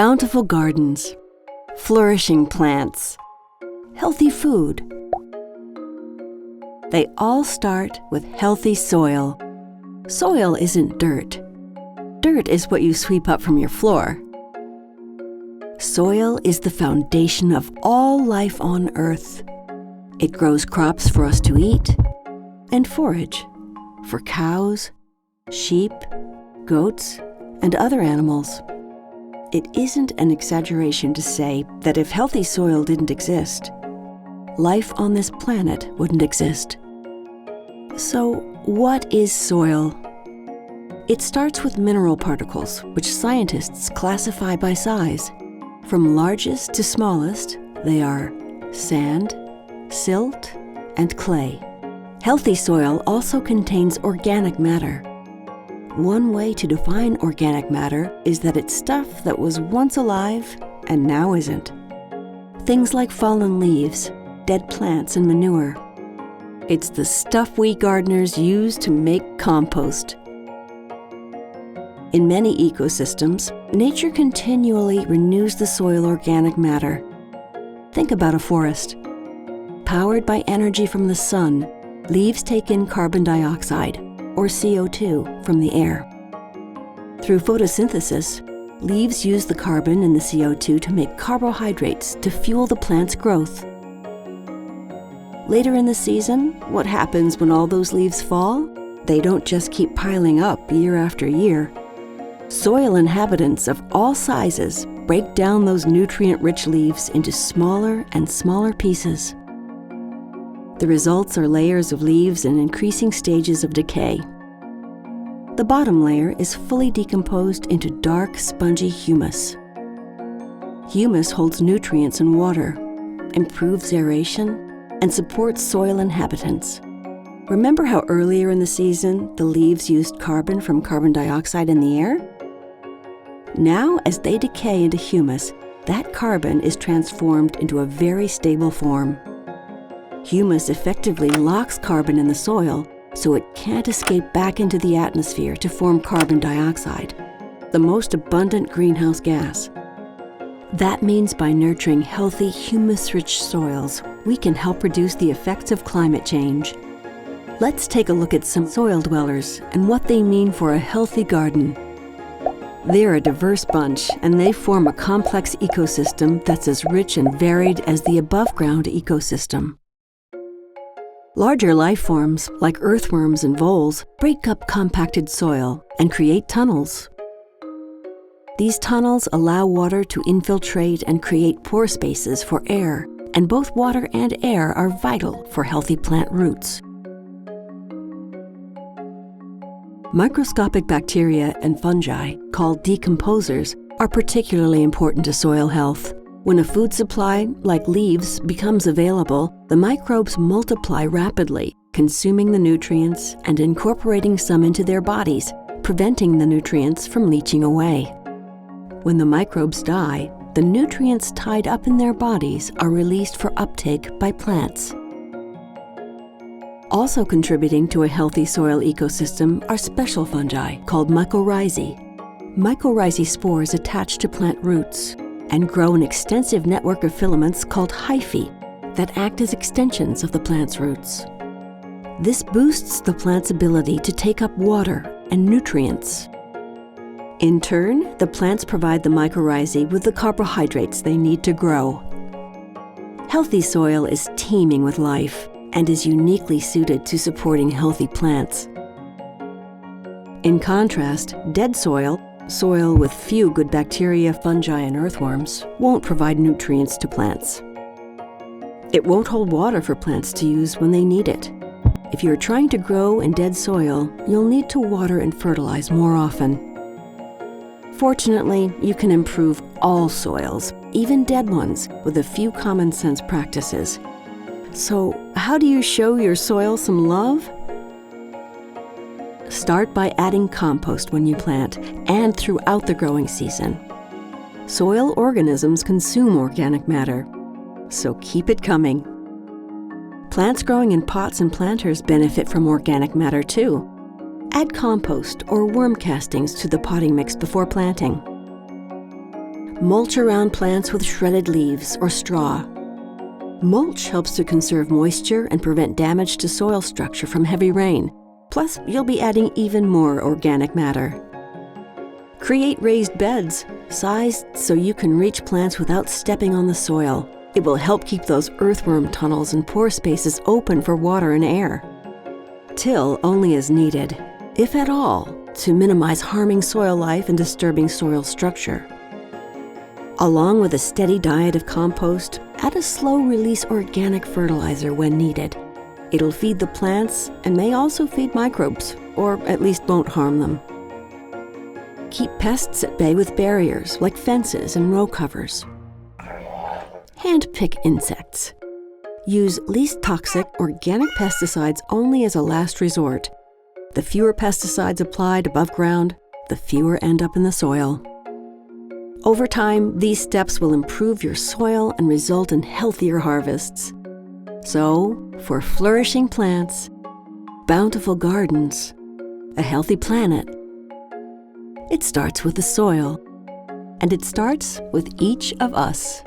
Bountiful gardens, flourishing plants, healthy food. They all start with healthy soil. Soil isn't dirt. Dirt is what you sweep up from your floor. Soil is the foundation of all life on Earth. It grows crops for us to eat and forage for cows, sheep, goats, and other animals. It isn't an exaggeration to say that if healthy soil didn't exist, life on this planet wouldn't exist. So, what is soil? It starts with mineral particles, which scientists classify by size. From largest to smallest, they are sand, silt, and clay. Healthy soil also contains organic matter. One way to define organic matter is that it's stuff that was once alive and now isn't. Things like fallen leaves, dead plants, and manure. It's the stuff we gardeners use to make compost. In many ecosystems, nature continually renews the soil organic matter. Think about a forest. Powered by energy from the sun, leaves take in carbon dioxide, or CO2, from the air. Through photosynthesis, leaves use the carbon and the CO2 to make carbohydrates to fuel the plant's growth. Later in the season, what happens when all those leaves fall? They don't just keep piling up year after year. Soil inhabitants of all sizes break down those nutrient-rich leaves into smaller and smaller pieces. The results are layers of leaves in increasing stages of decay. The bottom layer is fully decomposed into dark, spongy humus. Humus holds nutrients and water, improves aeration, and supports soil inhabitants. Remember how earlier in the season the leaves used carbon from carbon dioxide in the air? Now, as they decay into humus, that carbon is transformed into a very stable form. Humus effectively locks carbon in the soil so it can't escape back into the atmosphere to form carbon dioxide, the most abundant greenhouse gas. That means by nurturing healthy, humus-rich soils, we can help reduce the effects of climate change. Let's take a look at some soil dwellers and what they mean for a healthy garden. They're a diverse bunch, and they form a complex ecosystem that's as rich and varied as the above-ground ecosystem. Larger life forms, like earthworms and voles, break up compacted soil and create tunnels. These tunnels allow water to infiltrate and create pore spaces for air, and both water and air are vital for healthy plant roots. Microscopic bacteria and fungi, called decomposers, are particularly important to soil health. When a food supply, like leaves, becomes available, the microbes multiply rapidly, consuming the nutrients and incorporating some into their bodies, preventing the nutrients from leaching away. When the microbes die, the nutrients tied up in their bodies are released for uptake by plants. Also contributing to a healthy soil ecosystem are special fungi called Mycorrhizae. Mycorrhizae spores attach to plant roots and grow an extensive network of filaments called hyphae that act as extensions of the plant's roots. This boosts the plant's ability to take up water and nutrients. In turn, the plants provide the mycorrhizae with the carbohydrates they need to grow. Healthy soil is teeming with life and is uniquely suited to supporting healthy plants. In contrast, dead soil, soil with few good bacteria, fungi, and earthworms, won't provide nutrients to plants. It won't hold water for plants to use when they need it. If you're trying to grow in dead soil, you'll need to water and fertilize more often. Fortunately, you can improve all soils, even dead ones, with a few common sense practices. So, how do you show your soil some love? Start by adding compost when you plant and throughout the growing season. Soil organisms consume organic matter, so keep it coming. Plants growing in pots and planters benefit from organic matter too. Add compost or worm castings to the potting mix before planting. Mulch around plants with shredded leaves or straw. Mulch helps to conserve moisture and prevent damage to soil structure from heavy rain. Plus, you'll be adding even more organic matter. Create raised beds, sized so you can reach plants without stepping on the soil. It will help keep those earthworm tunnels and pore spaces open for water and air. Till only as needed, if at all, to minimize harming soil life and disturbing soil structure. Along with a steady diet of compost, add a slow-release organic fertilizer when needed. It'll feed the plants and may also feed microbes, or at least won't harm them. Keep pests at bay with barriers like fences and row covers. Hand-pick insects. Use least toxic organic pesticides only as a last resort. The fewer pesticides applied above ground, the fewer end up in the soil. Over time, these steps will improve your soil and result in healthier harvests. So, for flourishing plants, bountiful gardens, a healthy planet, it starts with the soil, and it starts with each of us.